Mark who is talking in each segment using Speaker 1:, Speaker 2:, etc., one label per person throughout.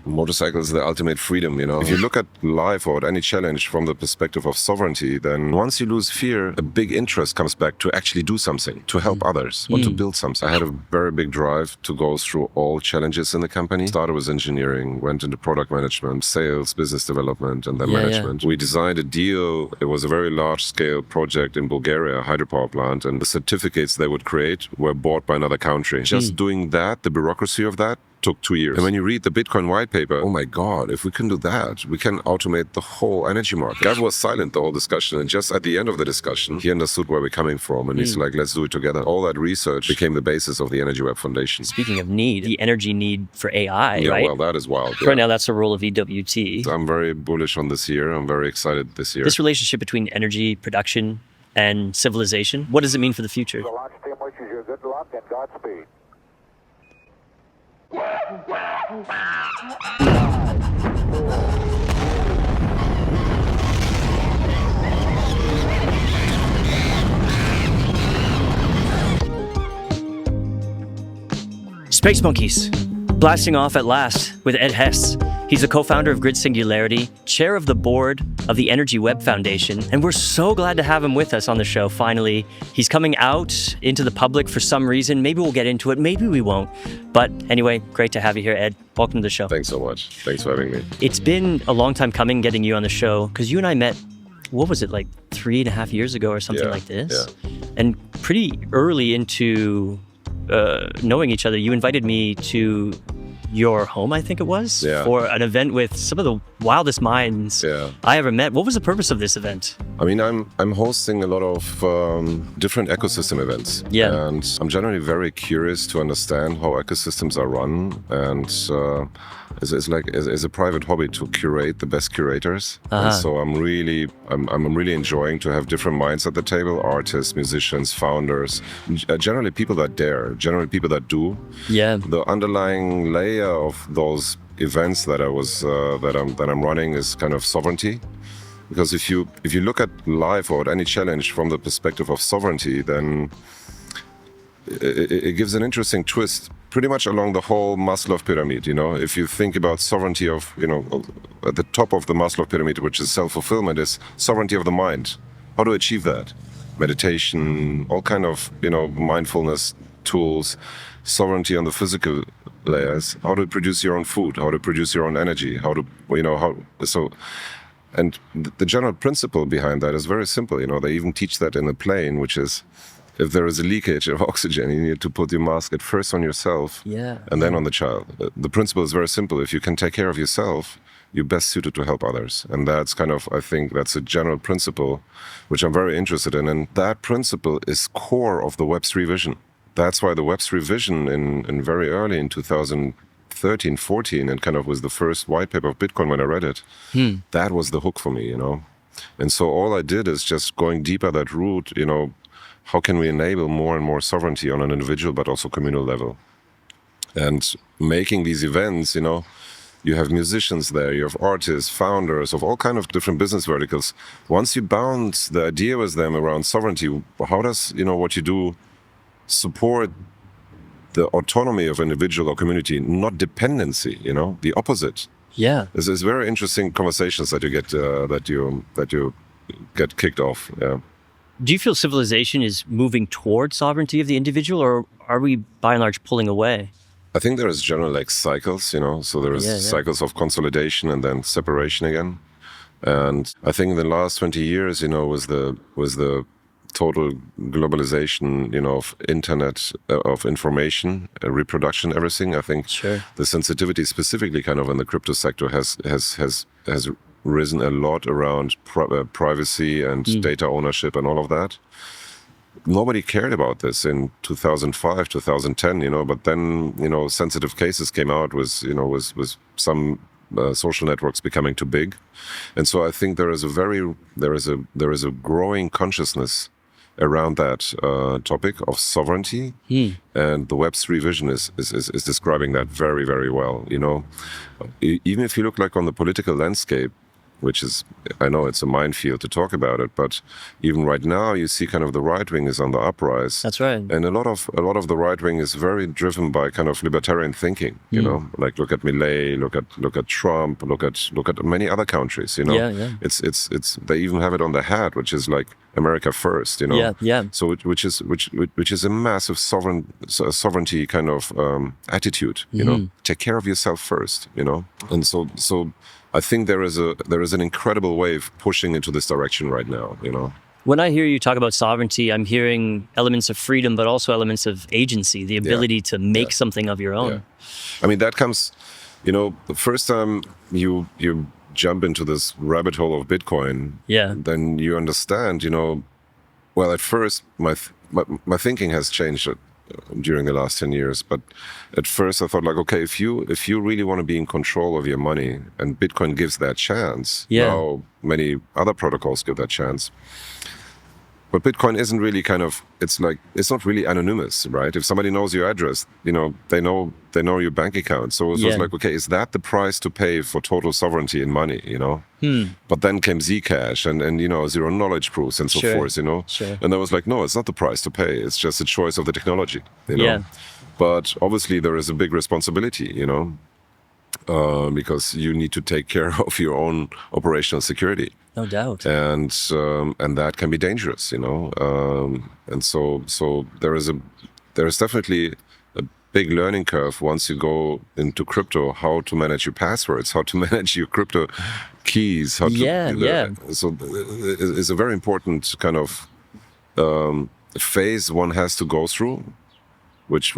Speaker 1: Motorcycle is the ultimate freedom, If you look at life or at any challenge from the perspective of sovereignty, then once you lose fear, a big interest comes back to actually do something, to help others, or to build something. I had a very big drive to go through all challenges in the company. Started with engineering, went into product management, sales, business development, and then management. We designed a deal. It was a very large-scale project in Bulgaria, a hydropower plant, and the certificates they would create were bought by another country. Just doing that, the bureaucracy of that, took 2 years. And when you read the Bitcoin white paper, oh my God, if we can do that, we can automate the whole energy market. Gav was silent the whole discussion, and just at the end of the discussion, he understood where we're coming from, and he's like, let's do it together. All that research became the basis of the Energy Web Foundation.
Speaker 2: Speaking of need, the energy need for AI, right?
Speaker 1: Well, that is wild.
Speaker 2: Right now, that's the role of EWT.
Speaker 1: I'm very bullish on this year. I'm very excited this year.
Speaker 2: This relationship between energy production and civilization, what does it mean for the future?
Speaker 3: The launch team wishes you good luck and Godspeed.
Speaker 2: Space Monkeys, blasting off at last with Ed Hesse. He's the co-founder of Grid Singularity, chair of the board of the Energy Web Foundation, and we're so glad to have him with us on the show, finally. He's coming out into the public for some reason. Maybe we'll get into it, maybe we won't. But anyway, great to have you here, Ed. Welcome to the show.
Speaker 1: Thanks so much. Thanks for having me.
Speaker 2: It's been a long time coming getting you on the show, because you and I met, what was it, like 3.5 years ago or something like this?
Speaker 1: Yeah.
Speaker 2: And pretty early into knowing each other, you invited me to your home, I think it was, for an event with some of the wildest minds I ever met. What was the purpose of this event?
Speaker 1: I mean, I'm hosting a lot of different ecosystem events.
Speaker 2: Yeah.
Speaker 1: And I'm generally very curious to understand how ecosystems are run. And it's a private hobby to curate the best curators. And so I'm really enjoying to have different minds at the table: artists, musicians, founders, generally people that dare, generally people that do.
Speaker 2: Yeah.
Speaker 1: The underlying layer of those events that I'm running is kind of sovereignty. Because if you look at life or at any challenge from the perspective of sovereignty, then it gives an interesting twist pretty much along the whole Maslow pyramid. If you think about sovereignty of, at the top of the Maslow pyramid, which is self-fulfillment, is sovereignty of the mind. How to achieve that? Meditation, all kind of, mindfulness tools, sovereignty on the physical layers, how to produce your own food, how to produce your own energy, and the general principle behind that is very simple. They even teach that in a plane, which is, if there is a leakage of oxygen, you need to put your mask at first on yourself and then on the child. The principle is very simple. If you can take care of yourself, you're best suited to help others. And that's I think that's a general principle, which I'm very interested in. And that principle is core of the Web3 vision. That's why the Web3 vision in very early in 2013, 14, and kind of was the first white paper of Bitcoin when I read it. That was the hook for me, And so all I did is just going deeper that route, how can we enable more and more sovereignty on an individual but also communal level? And making these events, you have musicians there, you have artists, founders of all kind of different business verticals. Once you bounce the idea with them around sovereignty, how does, what you do support the autonomy of individual or community, not dependency, the opposite.
Speaker 2: Yeah.
Speaker 1: There's very interesting conversations that you get, that you get kicked off. Yeah.
Speaker 2: Do you feel civilization is moving toward sovereignty of the individual, or are we by and large pulling away?
Speaker 1: I think there is general cycles, so there is cycles of consolidation and then separation again. And I think in the last 20 years, was the total globalization, of internet, of information, reproduction, everything. I think the sensitivity specifically kind of in the crypto sector has risen a lot around privacy and data ownership and all of that. Nobody cared about this in 2005, 2010, but then, sensitive cases came out with some social networks becoming too big. And so I think there is a growing consciousness around that topic of sovereignty, and the Web3 vision is describing that very, very well. Even if you look like on the political landscape, which is, I know it's a minefield to talk about it, but even right now you see kind of the right wing is on the uprise.
Speaker 2: That's right.
Speaker 1: And a lot of the right wing is very driven by kind of libertarian thinking, you know, like look at Milei, look at Trump, look at many other countries, you know.
Speaker 2: Yeah.
Speaker 1: It's they even have it on the hat, which is like America first, you know.
Speaker 2: Yeah.
Speaker 1: So which is a massive sovereignty kind of attitude, you know. Take care of yourself first, you know. And so I think there is an incredible wave pushing into this direction right now, you know.
Speaker 2: When I hear you talk about sovereignty, I'm hearing elements of freedom, but also elements of agency, the ability to make something of your own.
Speaker 1: Yeah. I mean, that comes, you know, the first time you jump into this rabbit hole of Bitcoin, then you understand, you know, well, at first my thinking has changed during the last 10 years. But at first I thought like, okay, if you really want to be in control of your money, and Bitcoin gives that chance, now many other protocols give that chance. But Bitcoin isn't really it's not really anonymous, right? If somebody knows your address, you know, they know your bank account. So it was like, okay, is that the price to pay for total sovereignty in money, you know? But then came Zcash and you know, zero knowledge proofs and so forth, you know? And I was like, no, it's not the price to pay. It's just a choice of the technology, you know? But obviously there is a big responsibility, you know? Because you need to take care of your own operational security.
Speaker 2: No doubt.
Speaker 1: And that can be dangerous, you know. And so there is definitely a big learning curve once you go into crypto, how to manage your passwords, how to manage your crypto keys. So it's a very important kind of phase one has to go through, which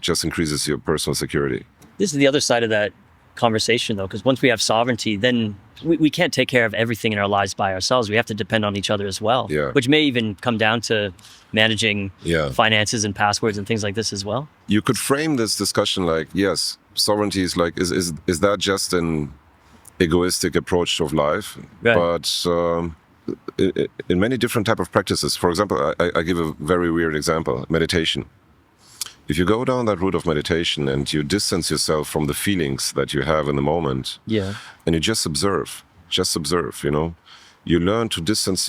Speaker 1: just increases your personal security.
Speaker 2: This is the other side of that conversation, though, because once we have sovereignty, then we can't take care of everything in our lives by ourselves. We have to depend on each other as well, which may even come down to managing finances and passwords and things like this as well.
Speaker 1: You could frame this discussion like, yes, sovereignty is like, is that just an egoistic approach of life?
Speaker 2: Right.
Speaker 1: But in many different type of practices, for example, I give a very weird example, meditation. If you go down that route of meditation and you distance yourself from the feelings that you have in the moment, and you just observe, you know, you learn to distance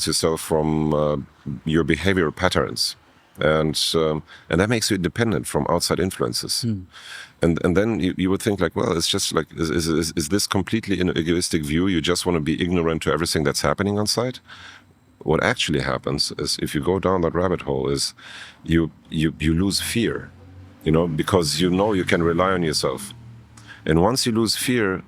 Speaker 1: yourself from your behavioral patterns, and that makes you independent from outside influences. And then you would think like, well, it's just like, is this completely an egoistic view? You just want to be ignorant to everything that's happening on site? What actually happens is, if you go down that rabbit hole, is you lose fear, you know, because you know you can rely on yourself. And once you lose fear,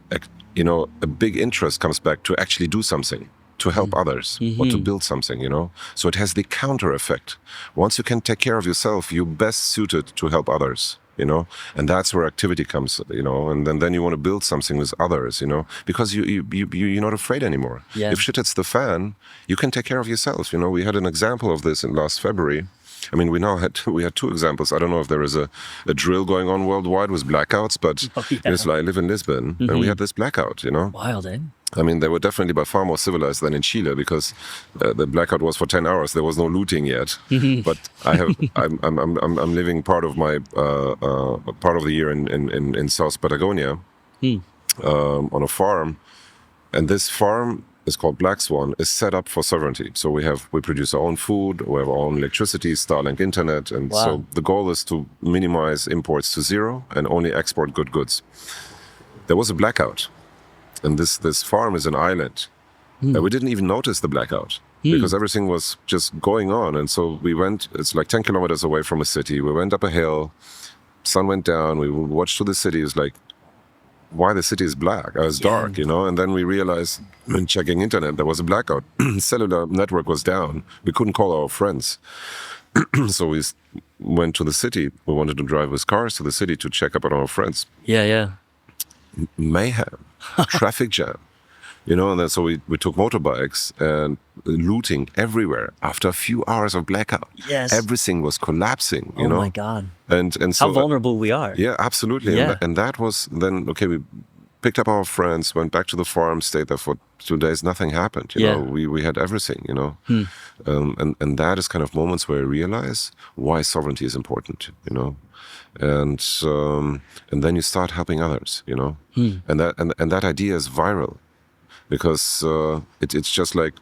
Speaker 1: you know, a big interest comes back to actually do something, to help others, or to build something, you know. So it has the counter effect. Once you can take care of yourself, you're best suited to help others, you know, and that's where activity comes, you know, and then you want to build something with others, you know, because you're not afraid anymore. If shit hits the fan, you can take care of yourself, you know. We had an example of this in last February. I mean, we had two examples. I don't know if there is a drill going on worldwide with blackouts, but I live in Lisbon, and we had this blackout, you know.
Speaker 2: Wild, eh?
Speaker 1: I mean, they were definitely by far more civilized than in Chile, because the blackout was for 10 hours. There was no looting yet. But I'm living part of the year in South Patagonia on a farm, and this farm is called Black Swan, is set up for sovereignty. So we produce our own food, we have our own electricity, Starlink internet, and so the goal is to minimize imports to zero and only export good goods. There was a blackout. And this farm is an island. We didn't even notice the blackout because everything was just going on. And so we went, it's like 10 kilometers away from a city. We went up a hill, sun went down, we watched through the city. It's like, why the city is black? It's dark, you know? And then we realized when checking internet, there was a blackout. Cellular network was down. We couldn't call our friends. So we went to the city. We wanted to drive with cars to the city to check up on our friends. Mayhem. Traffic jam, you know, and then so we took motorbikes, and looting everywhere. After a few hours of blackout, everything was collapsing, you know. Oh my
Speaker 2: God.
Speaker 1: And so
Speaker 2: how vulnerable we are.
Speaker 1: Yeah, absolutely. And that was then, okay, we picked up our friends, went back to the farm, stayed there for 2 days, nothing happened, you know. We had everything, you know. And that is kind of moments where I realize why sovereignty is important, you know. And then you start helping others, you know, and that idea is viral. because it's just like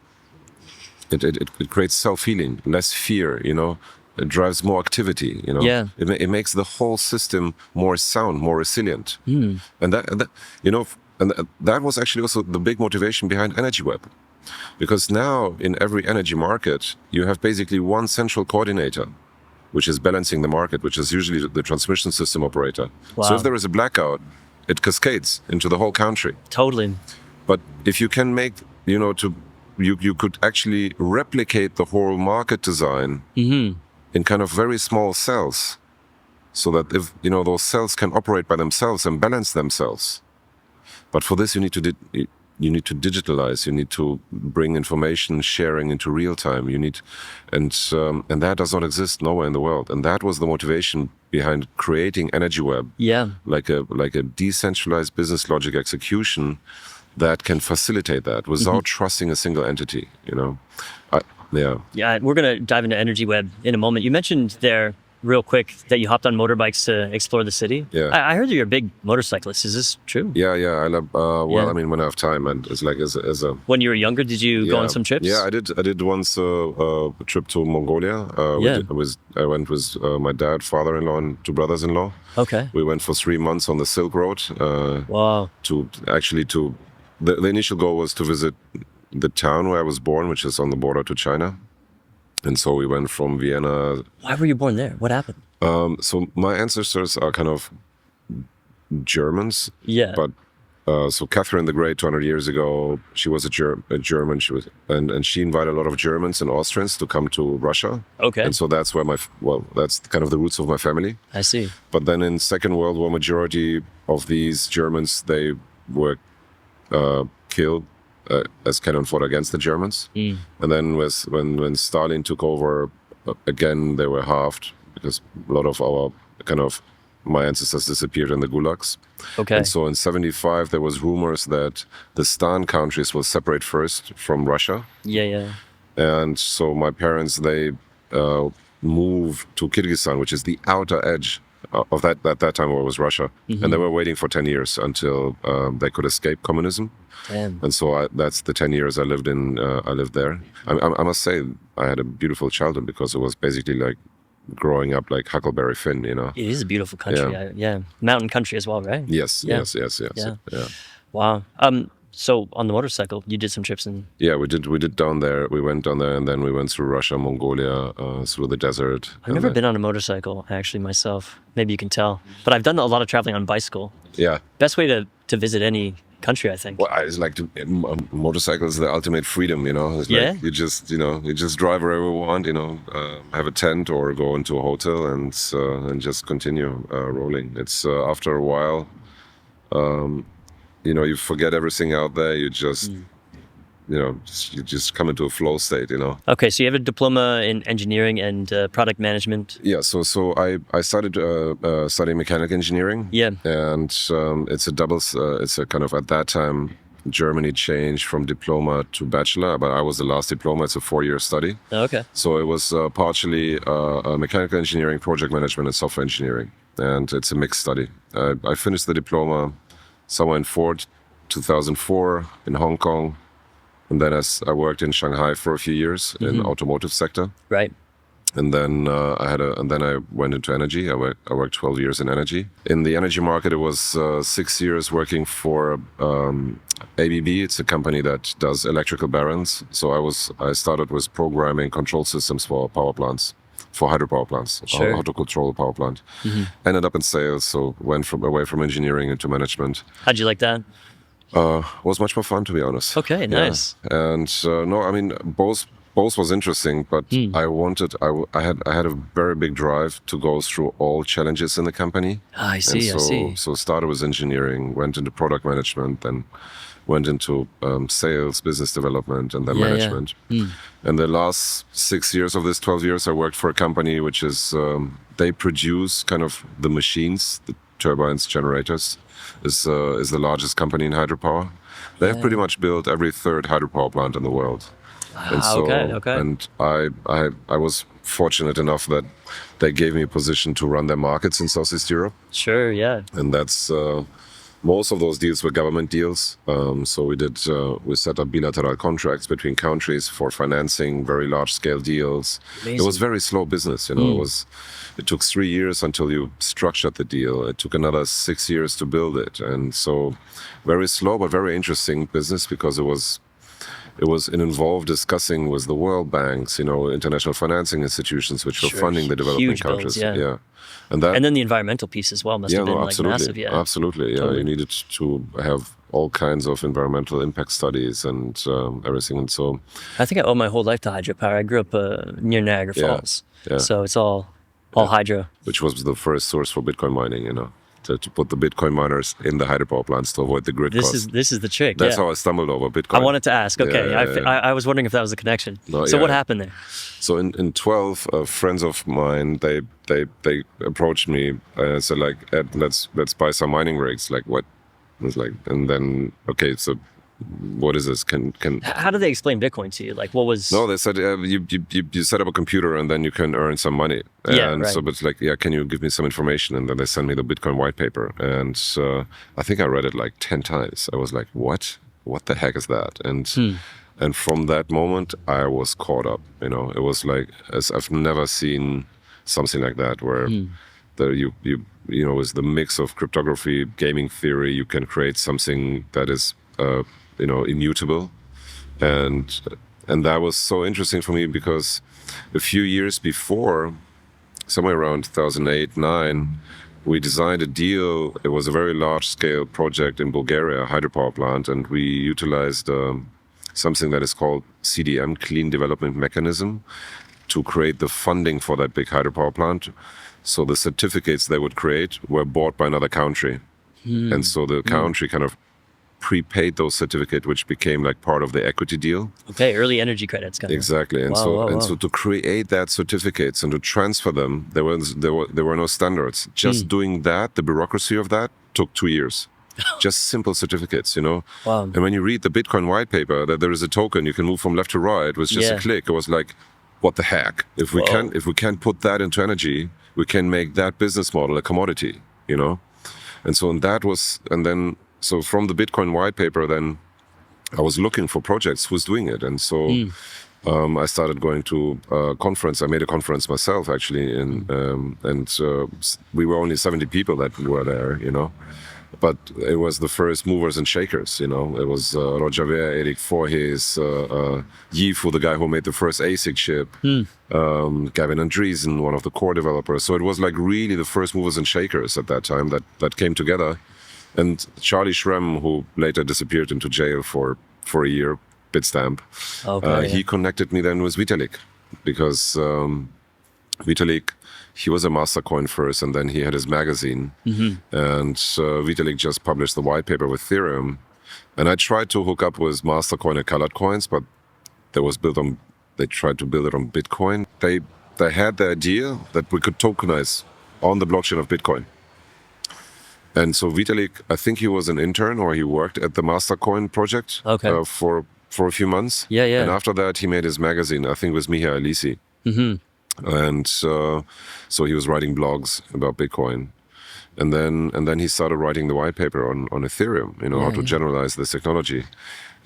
Speaker 1: it creates self-healing, less fear, you know. It drives more activity, you know.
Speaker 2: Yeah.
Speaker 1: It makes the whole system more sound, more resilient. And that you know, and that was actually also the big motivation behind Energy Web. Because now in every energy market, you have basically one central coordinator, which is balancing the market, which is usually the transmission system operator.
Speaker 2: Wow.
Speaker 1: So if there is a blackout, it cascades into the whole country.
Speaker 2: Totally.
Speaker 1: But if you can make, you know, you could actually replicate the whole market design in kind of very small cells, so that if, you know, those cells can operate by themselves and balance themselves. But for this, you need to digitalize. You need to bring information sharing into real time. You need, and that does not exist nowhere in the world. And that was the motivation behind creating Energy Web.
Speaker 2: Yeah.
Speaker 1: Like a decentralized business logic execution that can facilitate that without trusting a single entity. You know,
Speaker 2: Yeah, we're gonna dive into Energy Web in a moment. You mentioned there, real quick, that you hopped on motorbikes to explore the city.
Speaker 1: Yeah.
Speaker 2: I heard that you're a big motorcyclist. Is this true?
Speaker 1: Yeah. I love. I mean, when I have time, and it's like as a.
Speaker 2: When you were younger, did you go on some trips?
Speaker 1: Yeah, I did once a trip to Mongolia. I went with my dad, father-in-law, and two brothers-in-law.
Speaker 2: Okay.
Speaker 1: We went for 3 months on the Silk Road.
Speaker 2: Wow.
Speaker 1: The initial goal was to visit the town where I was born, which is on the border to China. And so we went from Vienna.
Speaker 2: Why were you born there? What happened?
Speaker 1: So my ancestors are kind of Germans.
Speaker 2: Yeah.
Speaker 1: But so Catherine the Great, 200 years ago, she was a German. She was, and she invited a lot of Germans and Austrians to come to Russia.
Speaker 2: Okay.
Speaker 1: And so that's where that's kind of the roots of my family.
Speaker 2: I see.
Speaker 1: But then in Second World War, majority of these Germans, they were killed as cannon fought against the Germans. And then when Stalin took over, again, they were halved because a lot of my ancestors disappeared in the gulags.
Speaker 2: Okay.
Speaker 1: And so in 1975, there was rumors that the Stan countries will separate first from Russia.
Speaker 2: Yeah.
Speaker 1: And so my parents, they moved to Kyrgyzstan, which is the outer edge of that. At that time, it was Russia. And they were waiting for 10 years until they could escape communism.
Speaker 2: Damn.
Speaker 1: And so that's the 10 years I lived there. I must say, I had a beautiful childhood because it was basically like growing up like Huckleberry Finn, you know.
Speaker 2: It is a beautiful country. Yeah. Mountain country as well, right?
Speaker 1: Yes.
Speaker 2: Yeah.
Speaker 1: Yes.
Speaker 2: Yeah.
Speaker 1: Yeah.
Speaker 2: Wow. So on the motorcycle, you did some trips in...
Speaker 1: Yeah, we did down there. We went down there and then we went through Russia, Mongolia, through the desert.
Speaker 2: I've never been on a motorcycle, actually, myself. Maybe you can tell. But I've done a lot of traveling on bicycle.
Speaker 1: Yeah.
Speaker 2: Best way to visit any country, I think.
Speaker 1: Well, it's like motorcycle is the ultimate freedom, you know. It's like you just drive wherever you want, you know, have a tent or go into a hotel and just continue rolling. It's after a while, you know, you forget everything out there. You just, you just come into a flow state, you know.
Speaker 2: Okay, so you have a diploma in engineering and product management.
Speaker 1: Yeah, so I started studying mechanical engineering.
Speaker 2: Yeah.
Speaker 1: And it's a kind of, at that time, Germany changed from diploma to bachelor, but I was the last diploma. It's a 4-year study.
Speaker 2: Okay.
Speaker 1: So it was partially mechanical engineering, project management, and software engineering. And it's a mixed study. I finished the diploma somewhere in 2004 in Hong Kong. And then I worked in Shanghai for a few years in the automotive sector.
Speaker 2: Right.
Speaker 1: And then I went into energy. I worked 12 years in energy. In the energy market, it was 6 years working for ABB. It's a company that does electrical barons. So I started with programming control systems for power plants, for hydropower plants,
Speaker 2: Sure.
Speaker 1: how to control a power plant. Ended up in sales, so went away from engineering into management.
Speaker 2: How'd you like that?
Speaker 1: Was much more fun, to be honest.
Speaker 2: Okay, nice.
Speaker 1: Yeah. And no, I mean both was interesting, but I had a very big drive to go through all challenges in the company.
Speaker 2: I see.
Speaker 1: So started with engineering, went into product management, then went into sales, business development, and then management. And the last 6 years of this 12 years, I worked for a company which is they produce kind of the machines, the turbines, generators. Is the largest company in hydropower. They have pretty much built every third hydropower plant in the world. And so,
Speaker 2: okay.
Speaker 1: And I was fortunate enough that they gave me a position to run their markets in Southeast Europe.
Speaker 2: Sure, yeah.
Speaker 1: And that's most of those deals were government deals. So we set up bilateral contracts between countries for financing very large scale deals.
Speaker 2: Amazing.
Speaker 1: It was very slow business, it took 3 years until you structured the deal. It took another 6 years to build it. And so very slow, but very interesting business, because it involved discussing with the world banks, international financing institutions, which were funding the developing
Speaker 2: Huge
Speaker 1: countries.
Speaker 2: Builds, yeah.
Speaker 1: And
Speaker 2: then the environmental piece as well must have been massive. Yeah,
Speaker 1: absolutely.
Speaker 2: Totally.
Speaker 1: You needed to have all kinds of environmental impact studies and everything. And so
Speaker 2: I think I owe my whole life to Hydropower. I grew up near Niagara Falls, so it's all Hydro.
Speaker 1: Which was the first source for Bitcoin mining, to put the Bitcoin miners in the hydropower plants to avoid the grid costs.
Speaker 2: This is the trick.
Speaker 1: That's how I stumbled over Bitcoin.
Speaker 2: I wanted to ask. Okay, I was wondering if that was a connection. So what happened there?
Speaker 1: So in 12, friends of mine, they approached me and said, like, Ed, let's buy some mining rigs. Like, what? I was like, and then so what is this?
Speaker 2: How did they explain Bitcoin to you? Like, what was?
Speaker 1: No, they said you set up a computer and then you can earn some money. So it's like, can you give me some information? And then they sent me the Bitcoin white paper, and I think I read it like 10 times. I was like, what the heck is that? And from that moment, I was caught up. It was like, as I've never seen something like that, where with the mix of cryptography, gaming theory, you can create something that is immutable. And that was so interesting for me, because a few years before, somewhere around 2008-9, we designed a deal. It was a very large-scale project in Bulgaria, a hydropower plant, and we utilized something that is called CDM, Clean Development Mechanism, to create the funding for that big hydropower plant. So the certificates they would create were bought by another country. And so the country kind of prepaid those certificates, which became like part of the equity deal.
Speaker 2: Okay, early energy credits.
Speaker 1: Exactly. And so to create that certificates and to transfer them, there were no standards. Just doing that, the bureaucracy of that, took 2 years. Just simple certificates, Wow. And when you read the Bitcoin white paper, that there is a token you can move from left to right with just a click, it was like, what the heck? If we can't put that into energy, we can make that business model a commodity, And so from the Bitcoin white paper, then I was looking for projects who's doing it. And so I started going to a conference. I made a conference myself, actually. We were only 70 people that were there, But it was the first movers and shakers, It was Roger Ver, Eric Voorhees, Yifu, the guy who made the first ASIC chip, Gavin Andreessen, one of the core developers. So it was like really the first movers and shakers at that time that came together. And Charlie Shrem, who later disappeared into jail for a year, Bitstamp, he connected me then with Vitalik, because Vitalik, he was a Mastercoin first, and then he had his magazine. And Vitalik just published the white paper with Ethereum. And I tried to hook up with Mastercoin and colored coins, but they tried to build it on Bitcoin. They had the idea that we could tokenize on the blockchain of Bitcoin. And so Vitalik, I think he was an intern, or he worked at the Mastercoin project for a few months.
Speaker 2: Yeah.
Speaker 1: And after that, he made his magazine, I think it was Miha Alisi. And so he was writing blogs about Bitcoin. And then he started writing the white paper on Ethereum, how to generalize this technology.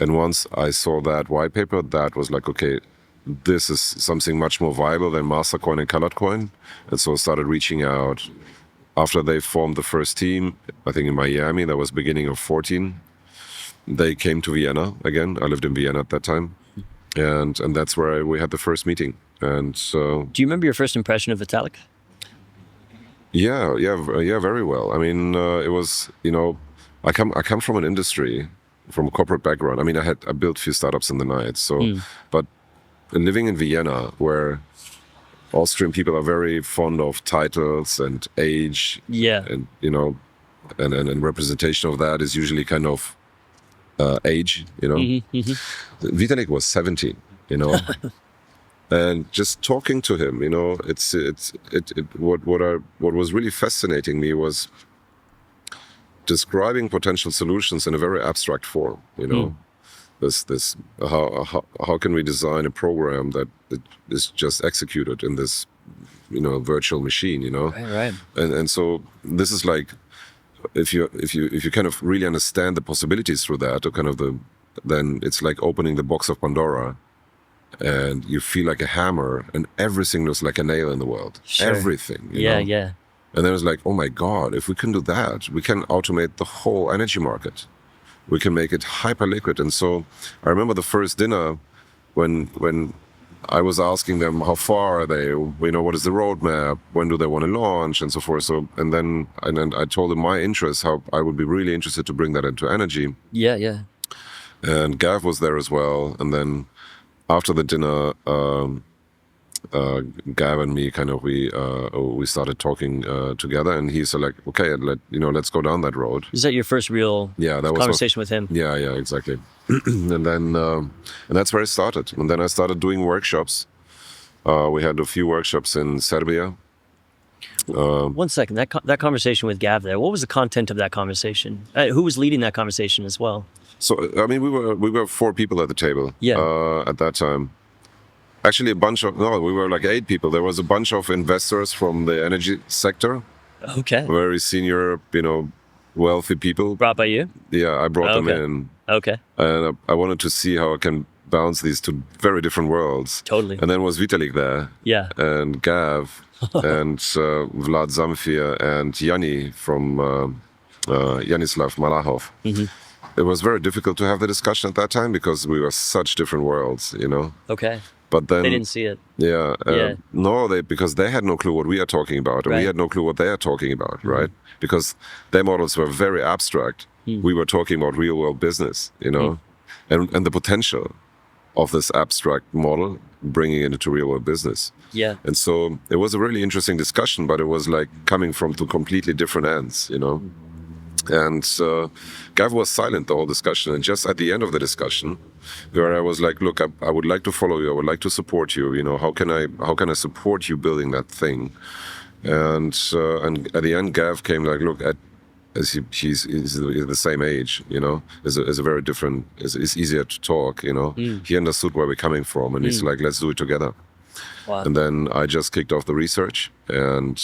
Speaker 1: And once I saw that white paper, that was like, okay, this is something much more viable than Mastercoin and colored coin. And so I started reaching out. After they formed the first team, I think in Miami, that was beginning of 2014, they came to Vienna again. I lived in Vienna at that time. And that's where we had the first meeting. And so...
Speaker 2: Do you remember your first impression of Vitalik?
Speaker 1: Yeah, very well. I mean, it was, I come from an industry, from a corporate background. I mean, I built a few startups in the night. So, but living in Vienna, where Austrian people are very fond of titles and age, and and representation of that is usually kind of age, Vitalik was 17, and just talking to him, what was really fascinating me was describing potential solutions in a very abstract form, This how can we design a program that is just executed in this virtual machine,
Speaker 2: Right.
Speaker 1: And so this is like if you kind of really understand the possibilities through that, or kind of then it's like opening the box of Pandora, and you feel like a hammer, and everything looks like a nail in the world.
Speaker 2: Sure.
Speaker 1: Everything. You know? And then it's like, oh my God, if we can do that, we can automate the whole energy market. We can make it hyper liquid. And so I remember the first dinner when I was asking them how far are they, you know, what is the roadmap, when do they want to launch, and so forth. So and then I told them my interest, how I would be really interested to bring that into energy.
Speaker 2: Yeah.
Speaker 1: And Gav was there as well. And then after the dinner, Gav and me kind of we started talking together, and he said like, okay, let's go down that road.
Speaker 2: Is that your first real conversation with him?
Speaker 1: Yeah, exactly. And then and that's where it started. And then I started doing workshops. We had a few workshops in Serbia.
Speaker 2: 1 second, that conversation with Gav there. What was the content of that conversation? Who was leading that conversation as well?
Speaker 1: So I mean, we were 4 people at the table. At that time. Actually, we were like 8 people. There was a bunch of investors from the energy sector.
Speaker 2: Okay.
Speaker 1: Very senior, wealthy people.
Speaker 2: Brought by you?
Speaker 1: Yeah, I brought them in.
Speaker 2: Okay.
Speaker 1: And I wanted to see how I can bounce these two very different worlds.
Speaker 2: Totally.
Speaker 1: And then was Vitalik there.
Speaker 2: Yeah.
Speaker 1: And Gav and Vlad Zamfir and Yanni from Yanislav Malahov. Mm-hmm. It was very difficult to have the discussion at that time because we were such different worlds,
Speaker 2: Okay.
Speaker 1: But then
Speaker 2: they didn't see it.
Speaker 1: Yeah. No, because they had no clue what we are talking about, and we had no clue what they are talking about, right? Because their models were very abstract. We were talking about real world business, and the potential of this abstract model, bringing it into real world business.
Speaker 2: Yeah.
Speaker 1: And so it was a really interesting discussion, but it was like coming from 2 completely different ends, And Gav was silent the whole discussion. And just at the end of the discussion, where I was like, "Look, I would like to follow you. I would like to support you. How can I support you building that thing?" And at the end, Gav came like, "Look, he's the same age. Is a very different. It's easier to talk. He understood where we're coming from, and he's like, let's do it together."
Speaker 2: Wow.
Speaker 1: And then I just kicked off the research, and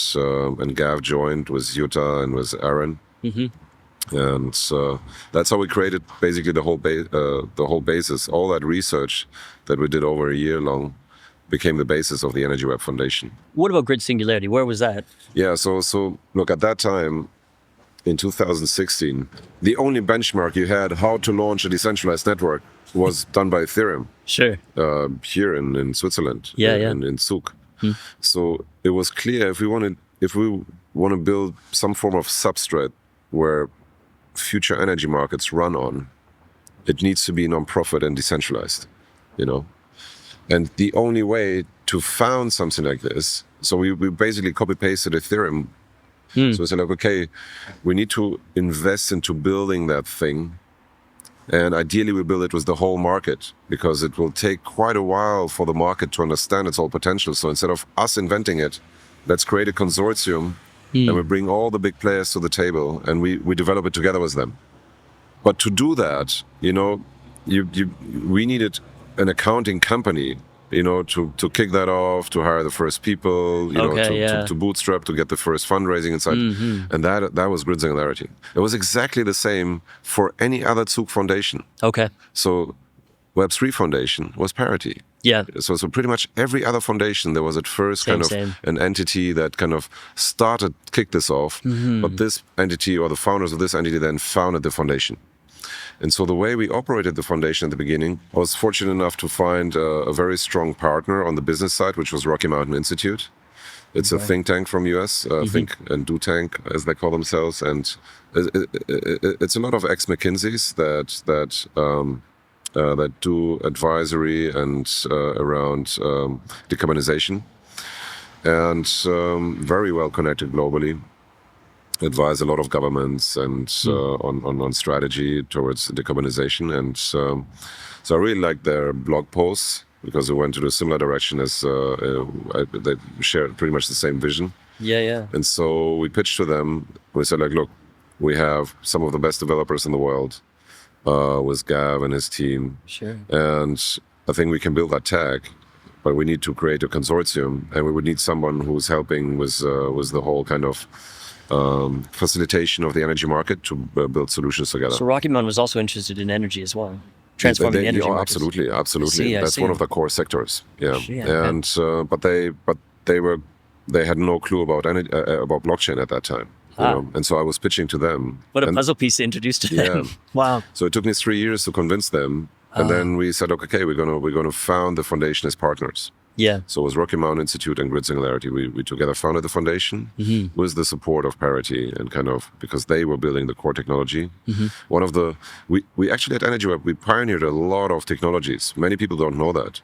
Speaker 1: Gav joined with Jutta and with Aaron. Mm-hmm. And that's how we created basically the whole basis. All that research that we did over a year long became the basis of the Energy Web Foundation.
Speaker 2: What about Grid Singularity? Where was that?
Speaker 1: Yeah, so look, at that time, in 2016, the only benchmark you had how to launch a decentralized network was done by Ethereum.
Speaker 2: Sure.
Speaker 1: Here in Switzerland. In Zug. So it was clear if we want to build some form of substrate where future energy markets run on, it needs to be non-profit and decentralized, And the only way to found something like this, so we basically copy-pasted Ethereum. So it's like, okay, we need to invest into building that thing. And ideally we build it with the whole market, because it will take quite a while for the market to understand its whole potential. So instead of us inventing it, let's create a consortium and we bring all the big players to the table and we develop it together with them. But to do that, we needed an accounting company, to kick that off, to hire the first people, to bootstrap, to get the first fundraising inside. Mm-hmm. And that was Grid Singularity. It was exactly the same for any other Zug foundation.
Speaker 2: Okay.
Speaker 1: So Web3 Foundation was Parity.
Speaker 2: Yeah.
Speaker 1: So pretty much every other foundation, there was at first
Speaker 2: Same.
Speaker 1: an entity that kind of kicked this off. Mm-hmm. But this entity, or the founders of this entity, then founded the foundation. And so the way we operated the foundation at the beginning, I was fortunate enough to find a very strong partner on the business side, which was Rocky Mountain Institute. It's a think tank from US, Think and Do Tank, as they call themselves. And it's a lot of ex-McKinseys that do advisory and around decarbonization, and very well connected globally. Advise a lot of governments and on strategy towards decarbonization. And so I really liked their blog posts because they went to a similar direction as they shared pretty much the same vision.
Speaker 2: Yeah.
Speaker 1: And so we pitched to them. We said, like, look, we have some of the best developers in the world with Gav and his team.
Speaker 2: Sure.
Speaker 1: And I think we can build that tech, but we need to create a consortium, and we would need someone who's helping with the whole kind of facilitation of the energy market to build solutions together.
Speaker 2: So Rocky Mountain was also interested in energy as well, transforming the energy markets.
Speaker 1: Absolutely.
Speaker 2: I
Speaker 1: That's
Speaker 2: see.
Speaker 1: one of the core sectors. Yeah,
Speaker 2: Okay.
Speaker 1: but they had no clue about about blockchain at that time. You know? And so I was pitching to them.
Speaker 2: What a puzzle piece to introduce to them. Wow.
Speaker 1: So it took me 3 years to convince them, and then we said, okay, we're gonna found the foundation as partners.
Speaker 2: Yeah.
Speaker 1: So it was Rocky Mountain Institute and Grid Singularity. We together founded the foundation with the support of Parity and because they were building the core technology. One of we actually at Energy Web, we pioneered a lot of technologies. Many people don't know that.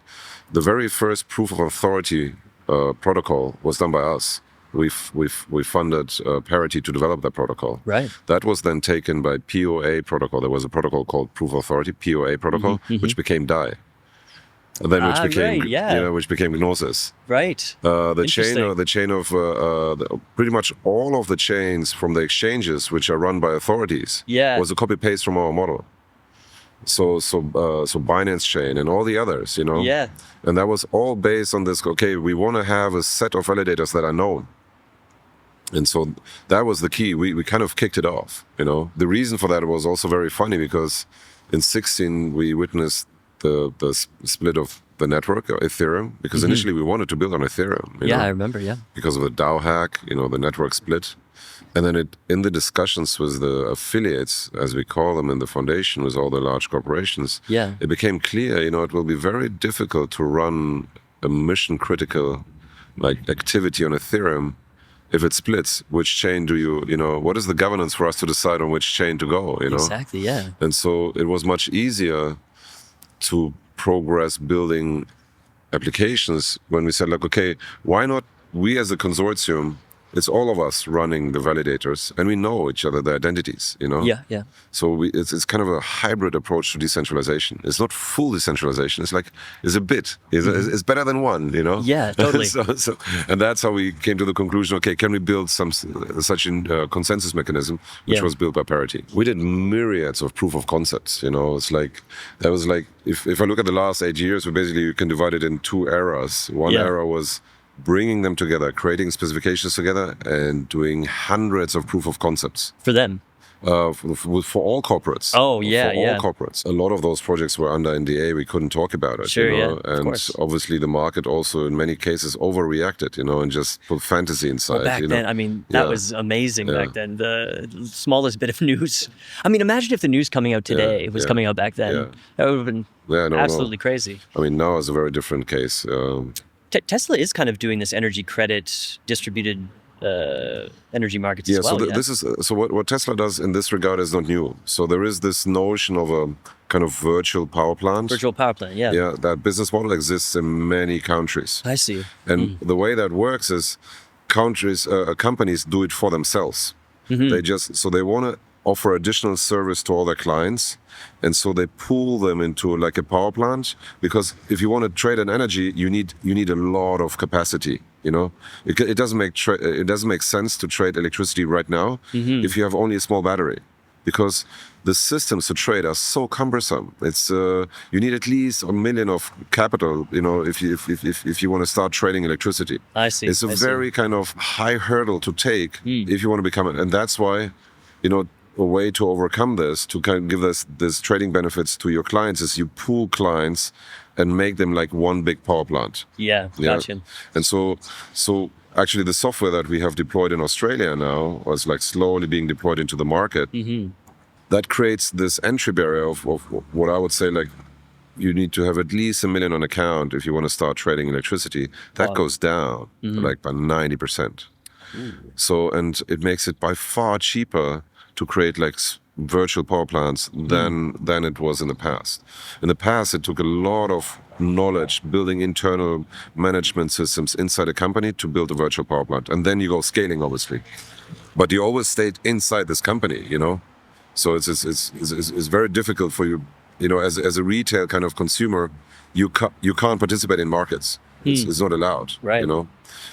Speaker 1: The very first proof of authority protocol was done by us. We funded Parity to develop that protocol.
Speaker 2: Right.
Speaker 1: That was then taken by POA protocol. There was a protocol called Proof of Authority, POA protocol, which became DAI. And then which became Gnosis.
Speaker 2: Right.
Speaker 1: The chain of pretty much all of the chains from the exchanges which are run by authorities was a copy paste from our model. So Binance chain and all the others,
Speaker 2: Yeah.
Speaker 1: And that was all based on this. Okay, we want to have a set of validators that are known. And so that was the key. We kind of kicked it off. The reason for that was also very funny because in 2016 we witnessed the split of the network, Ethereum, because initially we wanted to build on Ethereum.
Speaker 2: I remember,
Speaker 1: because of the DAO hack, the network split. And then in the discussions with the affiliates, as we call them in the foundation, with all the large corporations, it became clear, it will be very difficult to run a mission critical activity on Ethereum if it splits. Which chain do you, what is the governance for us to decide on which chain to go,
Speaker 2: Exactly, yeah.
Speaker 1: And so it was much easier to progress building applications when we said, okay, why not we as a consortium, it's all of us running the validators and we know each other, the identities,
Speaker 2: Yeah.
Speaker 1: So it's kind of a hybrid approach to decentralization. It's not full decentralization. It's a bit. It's better than one,
Speaker 2: Yeah, totally.
Speaker 1: And that's how we came to the conclusion, okay, can we build such a consensus mechanism, which was built by Parity. We did myriads of proof of concepts, if I look at the last 8 years, you can divide it in 2 eras. One era was bringing them together, creating specifications together, and doing hundreds of proof of concepts.
Speaker 2: For them?
Speaker 1: For all corporates.
Speaker 2: Oh, yeah,
Speaker 1: For all corporates. A lot of those projects were under NDA. We couldn't talk about it.
Speaker 2: Sure,
Speaker 1: And
Speaker 2: of course.
Speaker 1: obviously the market also, in many cases, overreacted, and just put fantasy inside.
Speaker 2: Back then, that was amazing back then. The smallest bit of news. Imagine if the news coming out today was coming out back then.
Speaker 1: Yeah.
Speaker 2: That would have been absolutely crazy.
Speaker 1: Now is a very different case.
Speaker 2: Tesla is kind of doing this energy credit distributed energy markets as well.
Speaker 1: So what Tesla does in this regard is not new. So there is this notion of a kind of virtual power plant.
Speaker 2: Virtual power plant, yeah.
Speaker 1: Yeah, that business model exists in many countries.
Speaker 2: I see.
Speaker 1: And the way that works is companies do it for themselves. They want to offer additional service to all their clients, and so they pool them into a power plant, because if you want to trade an energy, you need a lot of capacity. It doesn't make sense to trade electricity right now if you have only a small battery, because the systems to trade are so cumbersome. It's you need at least $1 million of capital, if you want to start trading electricity.
Speaker 2: I see.
Speaker 1: It's a very kind of high hurdle to take if you want to become it, and that's why, a way to overcome this, to kind of give this trading benefits to your clients, is you pool clients and make them like one big power plant.
Speaker 2: Yeah, gotcha.
Speaker 1: And so actually the software that we have deployed in Australia now was slowly being deployed into the market. That creates this entry barrier of what I would say, you need to have at least $1 million on account if you want to start trading electricity. That goes down by 90%. So, and it makes it by far cheaper to create virtual power plants than it was in the past. In the past, it took a lot of knowledge, building internal management systems inside a company to build a virtual power plant. And then you go scaling, obviously. But you always stayed inside this company, So it's very difficult for you, as a retail kind of consumer, you can't participate in markets. It's not allowed,
Speaker 2: right.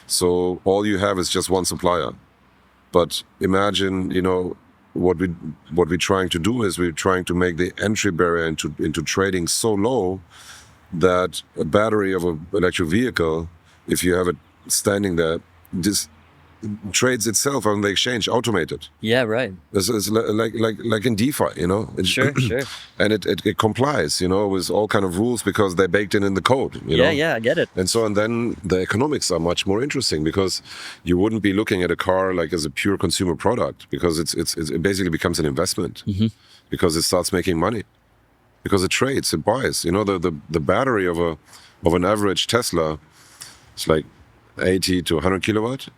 Speaker 1: So all you have is just one supplier. But imagine, what we're trying to do is we're trying to make the entry barrier into trading so low that a battery of an electric vehicle, if you have it standing there, just trades itself on the exchange automated.
Speaker 2: Yeah, right.
Speaker 1: It's like in DeFi, you know.
Speaker 2: Sure.
Speaker 1: And it complies, you know, with all kind of rules because they're baked in the code. You know?
Speaker 2: Yeah, I get it.
Speaker 1: And then the economics are much more interesting because you wouldn't be looking at a car like as a pure consumer product, because it basically becomes an investment, because it starts making money, because it trades, it buys. You know, the battery of an average Tesla, it's like 80 to 100 kilowatt.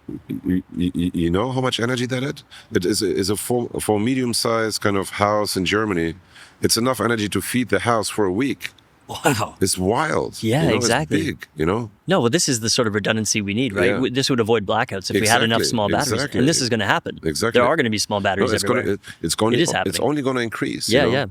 Speaker 1: You know how much energy that is? It is for a medium-sized kind of house in Germany. It's enough energy to feed the house for a week.
Speaker 2: Wow.
Speaker 1: It's wild.
Speaker 2: Yeah,
Speaker 1: you know,
Speaker 2: exactly.
Speaker 1: It's big, you know?
Speaker 2: No, well, this is the sort of redundancy we need, right?
Speaker 1: Yeah.
Speaker 2: This would avoid blackouts if we had enough small batteries.
Speaker 1: Exactly.
Speaker 2: And this is going to happen.
Speaker 1: Exactly.
Speaker 2: There are going to be small batteries everywhere. It is happening.
Speaker 1: It's only going to increase.
Speaker 2: Yeah,
Speaker 1: you know?
Speaker 2: yeah.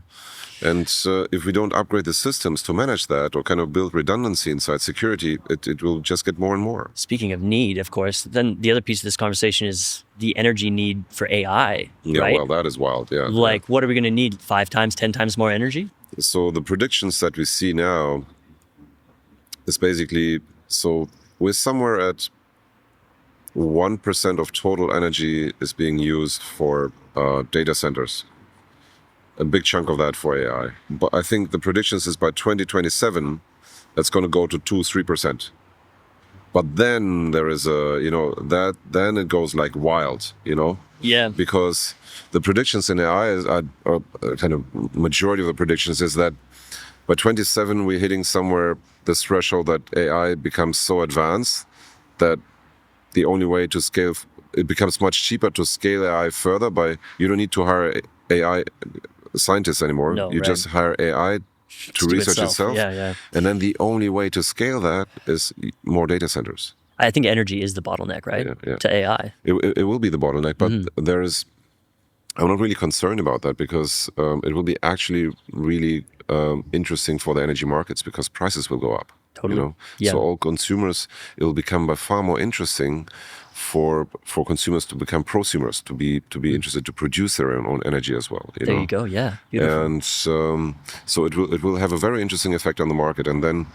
Speaker 1: And if we don't upgrade the systems to manage that or kind of build redundancy inside security, it will just get more and more.
Speaker 2: Speaking of need, of course, then the other piece of this conversation is the energy need for AI,
Speaker 1: Yeah,
Speaker 2: right?
Speaker 1: well, that is wild, yeah.
Speaker 2: Like, what are we going to need? 5 times, 10 times more energy?
Speaker 1: So the predictions that we see now is basically, so we're somewhere at 1% of total energy is being used for data centers. A big chunk of that for AI. But I think the predictions is by 2027, that's going to go to 2-3%. But then there is then it goes like wild, you know?
Speaker 2: Yeah.
Speaker 1: Because the predictions in AI are kind of majority of the predictions is that by 27, we're hitting somewhere this threshold that AI becomes so advanced that the only way to scale, it becomes much cheaper to scale AI further you don't need to hire AI scientists anymore.
Speaker 2: No,
Speaker 1: you
Speaker 2: right.
Speaker 1: just hire AI to research itself.
Speaker 2: Yeah.
Speaker 1: And then the only way to scale that is more data centers.
Speaker 2: I think energy is the bottleneck, right?
Speaker 1: Yeah.
Speaker 2: To AI.
Speaker 1: It will be the bottleneck, but I'm not really concerned about that, because it will be actually really interesting for the energy markets, because prices will go up.
Speaker 2: Totally.
Speaker 1: You know?
Speaker 2: Yeah.
Speaker 1: So all consumers, it will become by far more interesting for consumers to become prosumers, to be interested to produce their own energy as well.
Speaker 2: There you go. Yeah. Beautiful.
Speaker 1: And so it will have a very interesting effect on the market. And then,